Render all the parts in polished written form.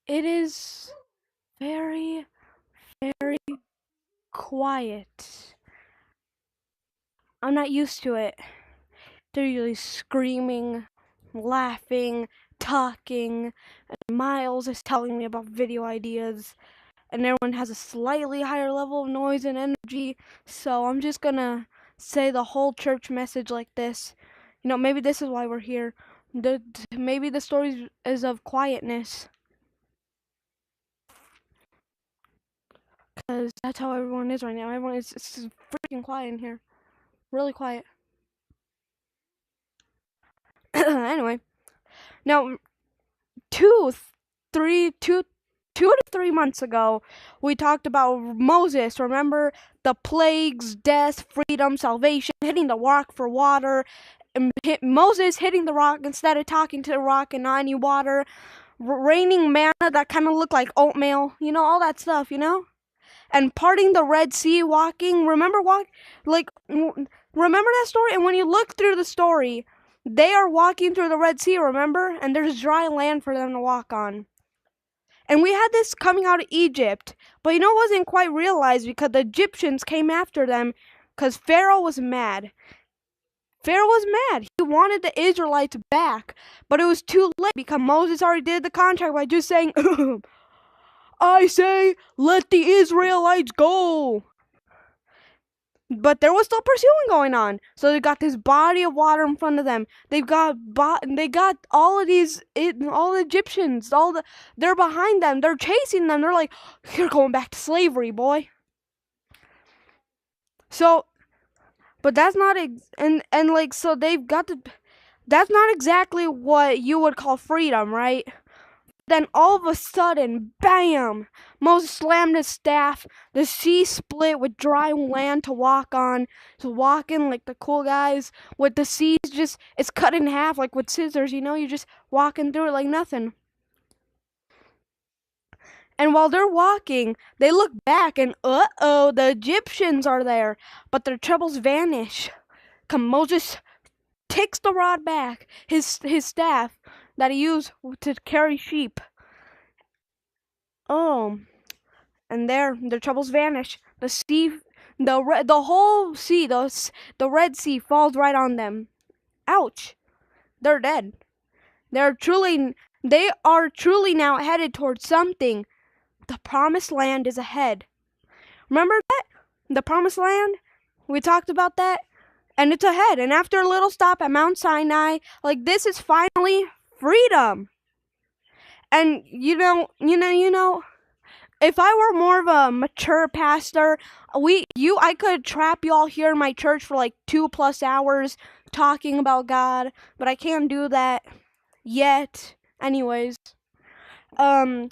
It is very, very quiet. I'm not used to it. They're usually screaming, laughing, talking, and Miles is telling me about video ideas, and everyone has a slightly higher level of noise and energy, so I'm just gonna say the whole church message like this. Maybe this is why we're here. Maybe the story is of quietness, because that's how everyone is right now. Everyone is it's freaking quiet in here. Really quiet. Anyway, now two, three, two, 2 to 3 months ago, we talked about Moses. Remember the plagues, death, freedom, salvation, hitting the rock for water, and Moses hitting the rock instead of talking to the rock and not any water, raining manna that kind of looked like oatmeal. All that stuff. And parting the Red Sea, walking. Remember that story? And when you look through the story, they are walking through the Red Sea, remember? And there's dry land for them to walk on. And we had this coming out of Egypt, but it wasn't quite realized because the Egyptians came after them because Pharaoh was mad. Pharaoh was mad. He wanted the Israelites back, but it was too late because Moses already did the contract by just saying, I say, let the Israelites go. But there was still pursuing going on. So they got this body of water in front of them. They got all of these, all the Egyptians, they're behind them. They're chasing them. They're like, you're going back to slavery, boy. So, but that's not so they've got that's not exactly what you would call freedom, right? Then all of a sudden, bam! Moses slammed his staff. The sea split with dry land to walk on. So walking like the cool guys with the seas it's cut in half like with scissors, you're just walking through it like nothing. And while they're walking, they look back and uh-oh, the Egyptians are there. But their troubles vanish. Moses takes the rod back, his staff that he used to carry sheep. Oh, and their troubles vanish. The sea, the whole sea, the Red Sea falls right on them. Ouch! They're dead. They are truly now headed towards something. The promised land is ahead. Remember that? The promised land? We talked about that? And it's ahead. And after a little stop at Mount Sinai, this is finally freedom. And if I were more of a mature pastor, I could trap you all here in my church for 2+ hours talking about God, but I can't do that yet. Anyways, so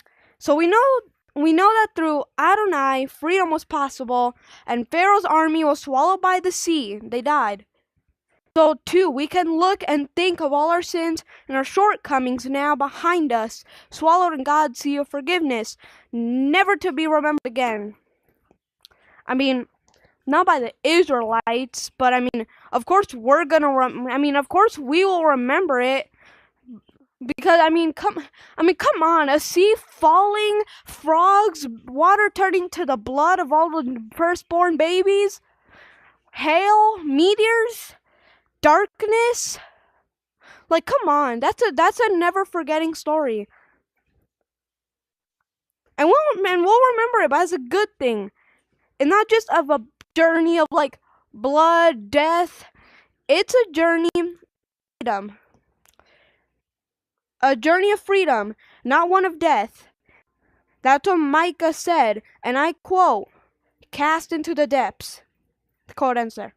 we know that through Adonai, freedom was possible, and Pharaoh's army was swallowed by the sea. They died. So too, we can look and think of all our sins and our shortcomings now behind us, swallowed in God's sea of forgiveness, never to be remembered again. I mean, not by the Israelites, but of course we're gonna. Of course we will remember it, because come on, a sea falling, frogs, water turning to the blood of all the firstborn babies, hail, meteors. Darkness, come on, that's a never forgetting story, and we'll remember it as a good thing, and not just of a journey of blood, death. It's a journey of freedom, not one of death. That's what Micah said, and I quote, "Cast into the depths." The quote ends there.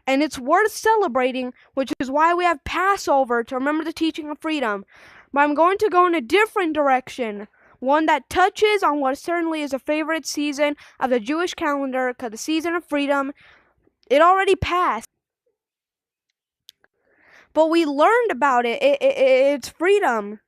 And it's worth celebrating, which is why we have Passover, to remember the teaching of freedom. But I'm going to go in a different direction, one that touches on what certainly is a favorite season of the Jewish calendar, because the season of freedom, it already passed. But we learned about it. It's freedom.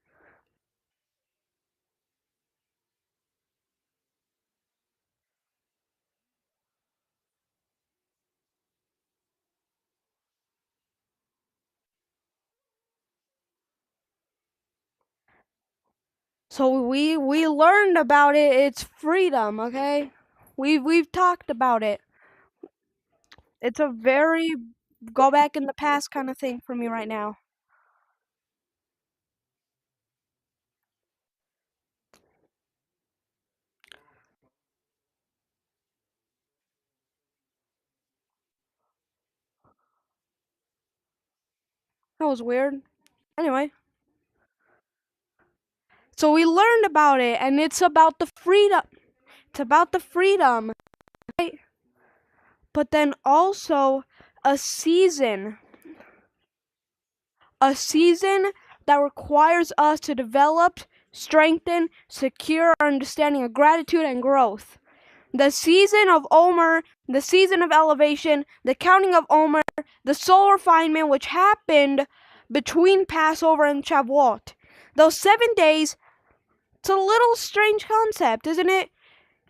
So we learned about it. It's freedom, okay? We've talked about it. It's a very go back in the past kind of thing for me right now. That was weird. Anyway, so we learned about it, and it's about the freedom. It's about the freedom, right? But then also a season. A season that requires us to develop, strengthen, secure our understanding of gratitude and growth. The season of Omer, the season of elevation, the counting of Omer, the soul refinement which happened between Passover and Shavuot. Those 7 days, it's a little strange concept, isn't it?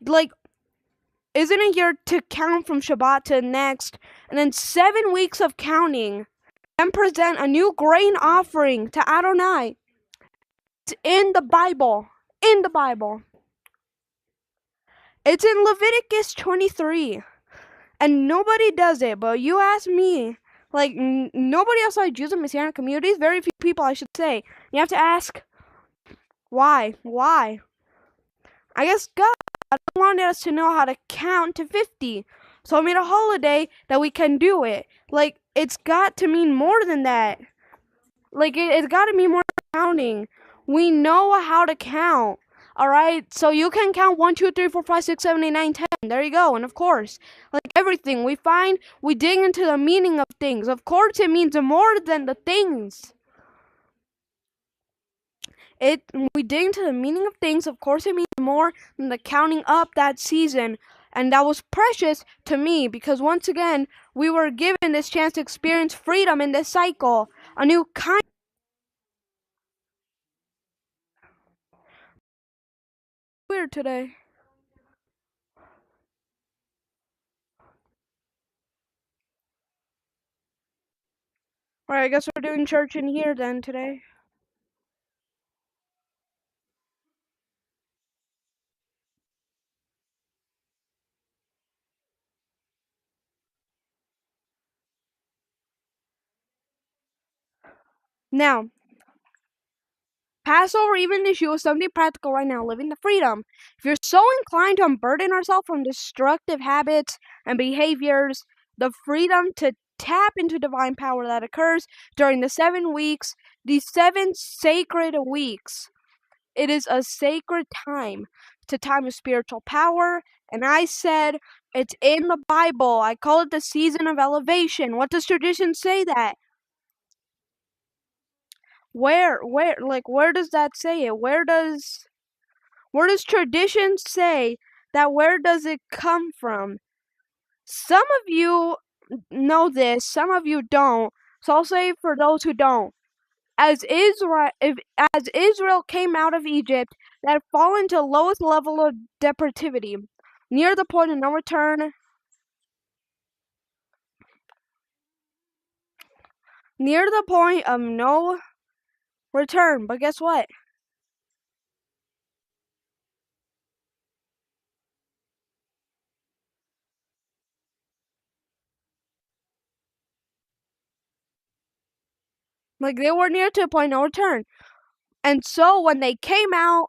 Like, isn't it you're to count from Shabbat to next, and then 7 weeks of counting, and present a new grain offering to Adonai? It's in the Bible. In the Bible. It's in Leviticus 23. And nobody does it, but you ask me, like, nobody outside Jews and Messianic communities, very few people, I should say. You have to ask, why? Why? I guess God wanted us to know how to count to 50. So I made a holiday that we can do it. Like, it's got to mean more than that. Like, it's got to mean more than counting. We know how to count. Alright, so you can count 1, 2, 3, 4, 5, 6, 7, 8, 9, 10. There you go. And of course, like everything we find, we dig into the meaning of things. Of course, it means more than the things. We dig into the meaning of things. Of course, it means more than the counting up that season. And that was precious to me because once again, we were given this chance to experience freedom in this cycle. A new kind. Weird today. Alright, I guess we're doing church in here then today. Now, Passover even issue is something practical right now, living the freedom. If you're so inclined to unburden ourselves from destructive habits and behaviors, the freedom to tap into divine power that occurs during the 7 weeks, these 7 sacred weeks. It is a sacred time. It's a time of spiritual power. And I said, it's in the Bible. I call it the season of elevation. What does tradition say that? Where does that say it? Where does tradition say that? Where does it come from? Some of you know this, some of you don't. So I'll say for those who don't. As Israel came out of Egypt, they had fallen to the lowest level of depravity, near the point of no return. Near the point of no return. But guess what? Like, they were near to the point of no return. And so when they came out,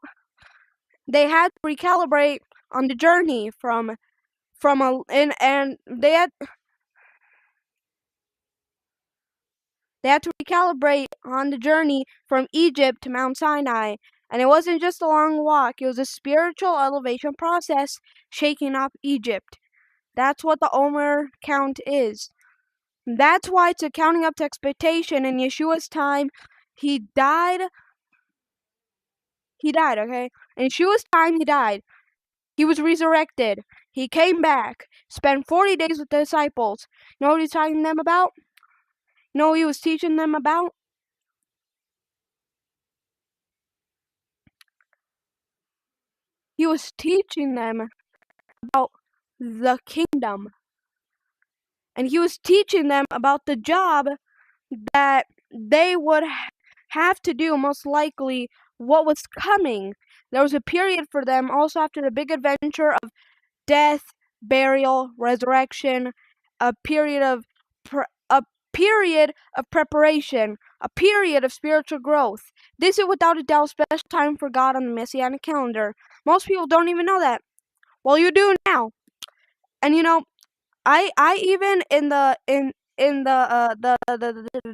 they had to recalibrate on the journey and they had to recalibrate on the journey from Egypt to Mount Sinai. And it wasn't just a long walk, it was a spiritual elevation process shaking up Egypt. That's what the Omer count is. That's why it's a counting up to expectation. In Yeshua's time, he died, okay? In Yeshua's time, he died. He was resurrected. He came back, spent 40 days with the disciples. You know what he's talking to them about? You know what he was teaching them about? He was teaching them about the kingdom. And he was teaching them about the job that they would have to do most likely what was coming. There was a period for them also after the big adventure of death, burial, resurrection, a period of a period of preparation, a period of spiritual growth. This is without a doubt a special time for God on the Messianic calendar. Most people don't even know that. Well, you do now. And you know, I even in the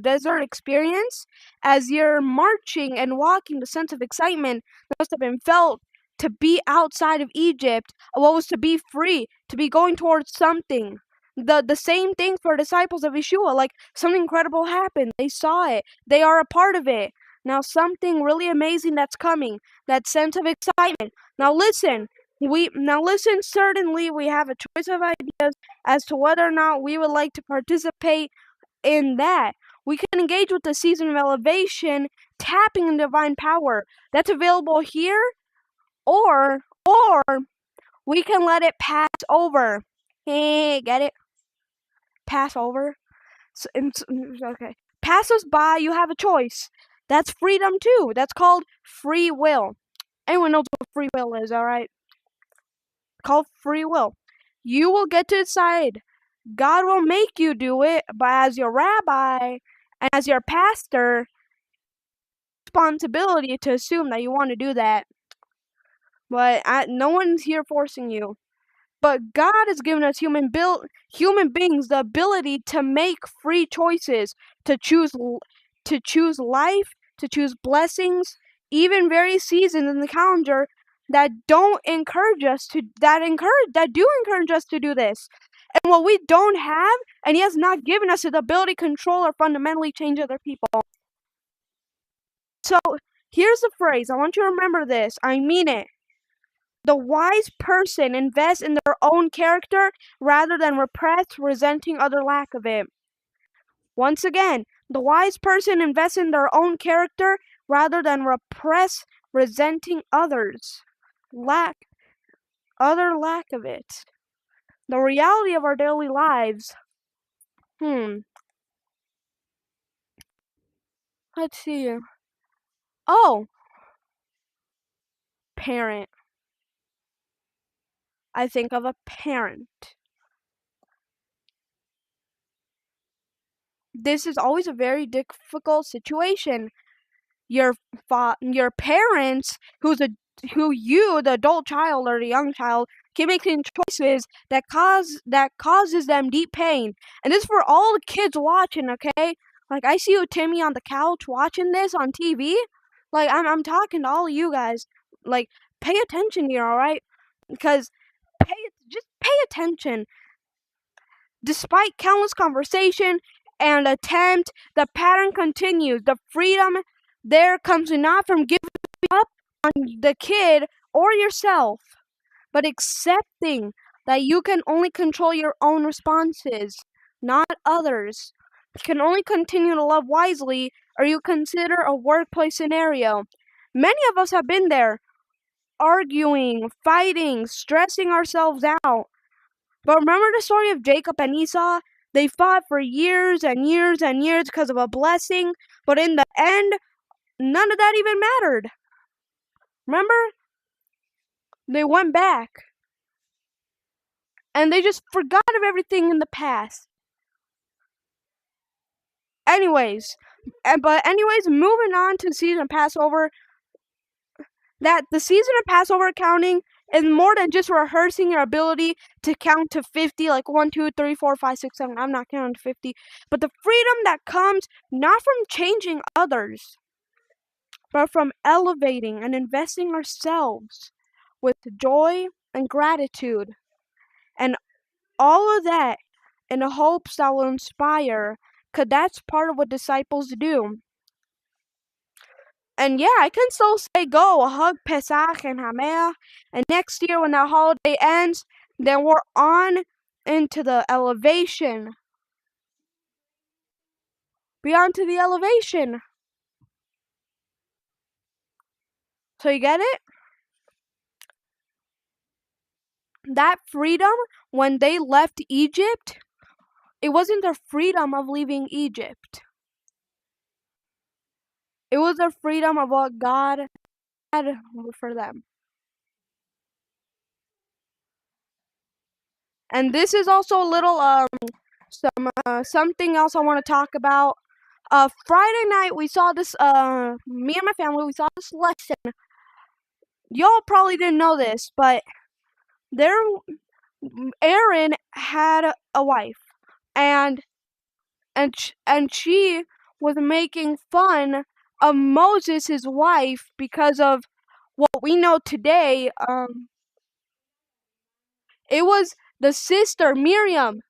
desert experience, as you're marching and walking, the sense of excitement that must have been felt to be outside of Egypt, what was to be free, to be going towards something. The same thing for disciples of Yeshua, like something incredible happened. They saw it. They are a part of it. Now something really amazing that's coming. That sense of excitement. Now listen, certainly we have a choice of ideas as to whether or not we would like to participate in that. We can engage with the season of elevation, tapping in divine power. That's available here, or we can let it pass over. Hey, get it? Pass over? Okay. Pass us by, you have a choice. That's freedom too. That's called free will. Everyone knows what free will is, alright? Called free will. You will get to decide. God will make you do it, but as your rabbi and as your pastor, responsibility to assume that you want to do that. But no one's here forcing you. But God has given us human beings the ability to make free choices, to choose life, to choose blessings, even various seasons in the calendar that do encourage us to do this. And what we don't have, and He has not given us, is the ability to control or fundamentally change other people. So here's the phrase. I want you to remember this. I mean it. The wise person invests in their own character rather than repress, resenting other lack of it. Once again, the wise person invests in their own character rather than repress, resenting others' lack of it. The reality of our daily lives. Let's see. Oh, parent. I think of a parent. This is always a very difficult situation. Your parents, the adult child or the young child, can make choices that causes them deep pain. And this is for all the kids watching, okay? Like, I see you, Timmy, on the couch watching this on TV. Like, I'm talking to all of you guys. Like, pay attention here, alright? Because just pay attention. Despite countless conversation and attempt, the pattern continues. The freedom there comes not from giving up on the kid or yourself, but accepting that you can only control your own responses, not others. You can only continue to love wisely, or you consider a workplace scenario. Many of us have been there, arguing, fighting, stressing ourselves out. But remember the story of Jacob and Esau? They fought for years and years and years because of a blessing, but in the end, none of that even mattered. Remember? They went back. And they just forgot of everything in the past. Anyways, moving on to the season of Passover. That the season of Passover counting is more than just rehearsing your ability to count to 50, like 1, 2, 3, 4, 5, 6, 7. I'm not counting to 50. But the freedom that comes not from changing others, but from elevating and investing ourselves with joy and gratitude. And all of that in the hopes that will inspire, because that's part of what disciples do. And yeah, I can still say go, hug Pesach and Hamea. And next year when that holiday ends, then we're on into the elevation. Beyond to the elevation. So you get it? That freedom, when they left Egypt, it wasn't their freedom of leaving Egypt. It was their freedom of what God for them. And this is also a little something else I want to talk about. Friday night we saw this. Me and my family we saw this lesson. Y'all probably didn't know this, but Aaron had a wife, and she was making fun of Moses, his wife, because of what we know today. It was the sister Miriam.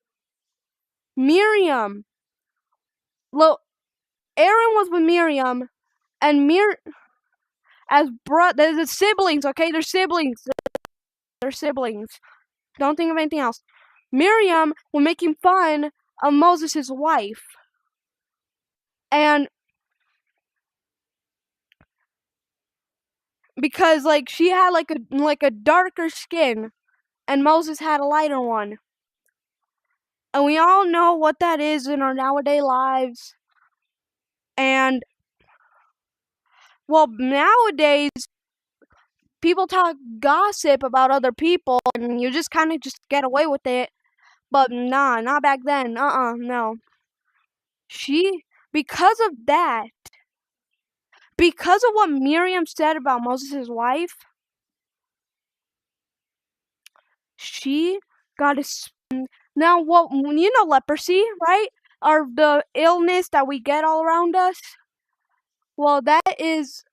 Look, Aaron was with Miriam, and they're siblings. Okay, they're siblings. They're siblings. Don't think of anything else. Miriam was making fun of Moses' wife, and because like she had like a darker skin, and Moses had a lighter one. And we all know what that is in our nowadays lives. And well, nowadays people talk gossip about other people, and you just kind of just get away with it. But nah, not back then. No. Because of that, because of what Miriam said about Moses' wife, she got a. Now, what you know, leprosy, right? Or the illness that we get all around us. Well, that is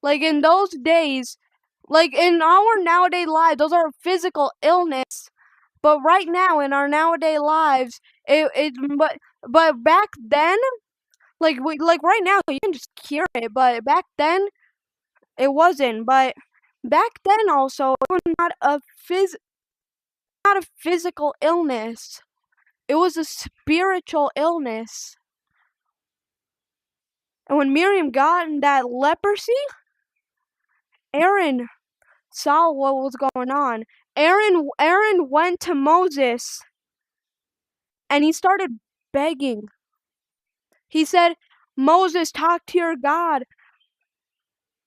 like in those days, like in our nowadays lives, those are physical illness. But right now in our nowadays lives, but back then, like right now you can just cure it, but back then it wasn't. But back then also it was not a physical illness. It was a spiritual illness. And when Miriam got that leprosy, Aaron saw what was going on. Aaron went to Moses and he started begging. He said, Moses, talk to your God.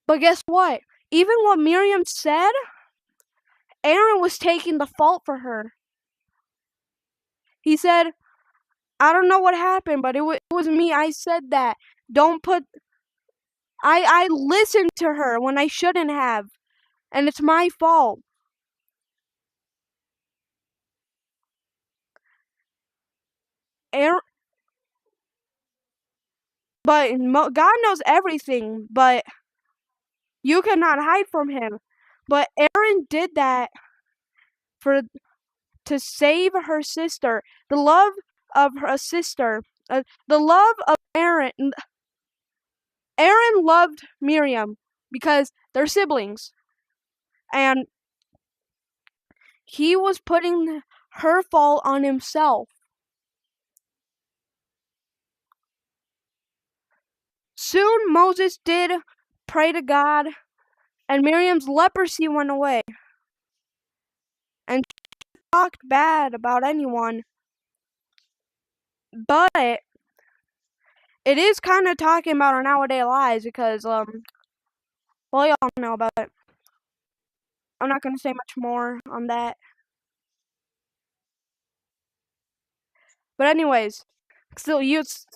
But guess what? Even what Miriam said, Aaron was taking the fault for her. He said, I don't know what happened, but it was me. I said that. I listened to her when I shouldn't have. And it's my fault. But God knows everything, but you cannot hide from him. But Aaron did that to save her sister. The love of her sister. The love of Aaron. Aaron loved Miriam because they're siblings. And he was putting her fault on himself. Soon Moses did pray to God, and Miriam's leprosy went away. And she talked bad about anyone. But it is kind of talking about our nowadays lives because, well, y'all know about it. I'm not going to say much more on that. But anyways,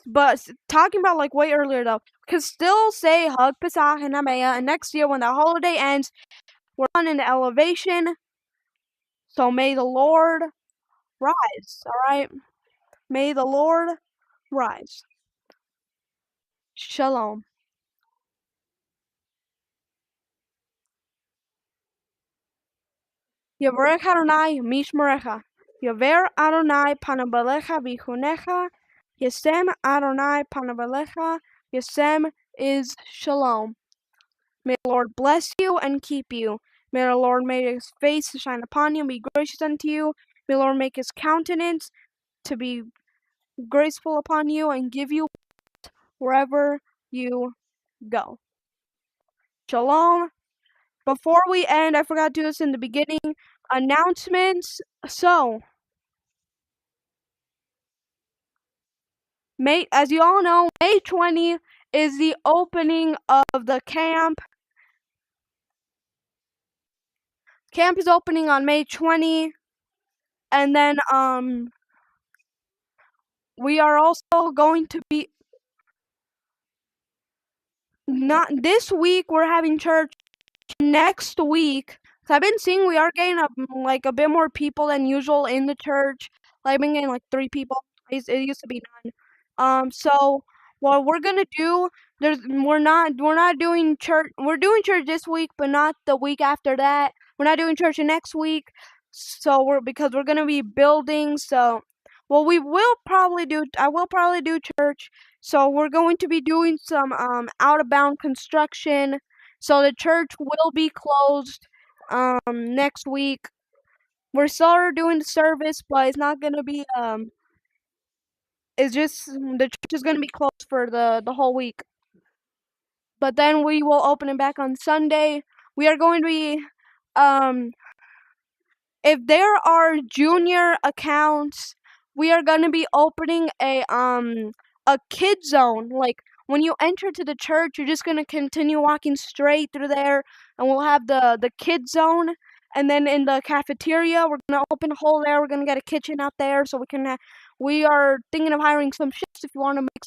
but talking about like way earlier though, can still say Hag Pesach and Amaya, and next year when the holiday ends, we're on in the elevation. So may the Lord rise, alright? May the Lord rise. Shalom. Yavarech Adonai Mishmerecha. Yaver Adonai Panabalecha Vichunecha. Yesem Adonai Panabalecha. Yesem is Shalom. May the Lord bless you and keep you. May the Lord make his face to shine upon you and be gracious unto you. May the Lord make his countenance to be graceful upon you and give you wherever you go. Shalom. Before we end, I forgot to do this in the beginning. Announcements. So, as you all know, May 20 is the opening of the camp. Camp is opening on May 20, and then we are also going to be not this week. We're having church next week. So I've been seeing we are getting a bit more people than usual in the church. Like, I've been getting like 3 people. It used to be none. So what we're gonna do, we're not doing church. We're doing church this week, but not the week after that. We're not doing church next week. So because we're gonna be building. So well, we will probably do. I will probably do church. So we're going to be doing some out of bound construction. So the church will be closed next week. We're still doing the service, but it's not gonna be it's just the church is gonna be closed for the whole week. But then we will open it back on Sunday. We are going to be um if there are junior accounts, we are gonna be opening a kid zone. Like when you enter to the church, you're just gonna continue walking straight through there, and we'll have the kid zone. And then in the cafeteria, we're gonna open a hole there. We're gonna get a kitchen out there, so we can. We are thinking of hiring some chefs if you want to make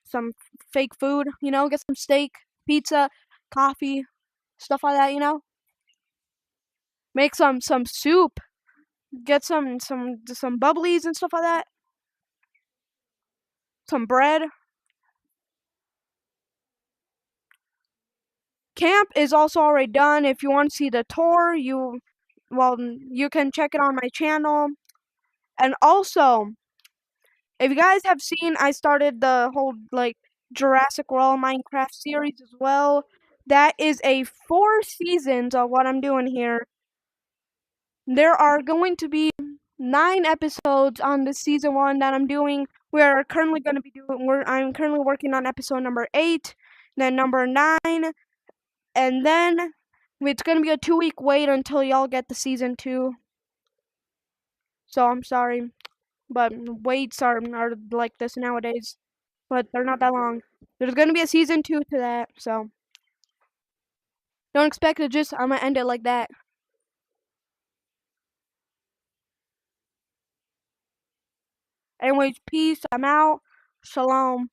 some fake food. You know, get some steak, pizza, coffee, stuff like that. You know, make some soup. Get some bubblies and stuff like that. Some bread. Camp is also already done. If you want to see the tour, you can check it on my channel. And also, if you guys have seen, I started the whole like Jurassic World Minecraft series as well. That is a 4 seasons of what I'm doing here. There are going to be 9 episodes on the season 1 that I'm doing. We are currently going to be doing. I'm currently working on episode number 8, then number 9, and then it's going to be a 2-week wait until y'all get the season 2. So I'm sorry, but waits are like this nowadays. But they're not that long. There's going to be a season 2 to that, so don't expect it just I'm going to end it like that. Anyways, peace. I'm out. Shalom.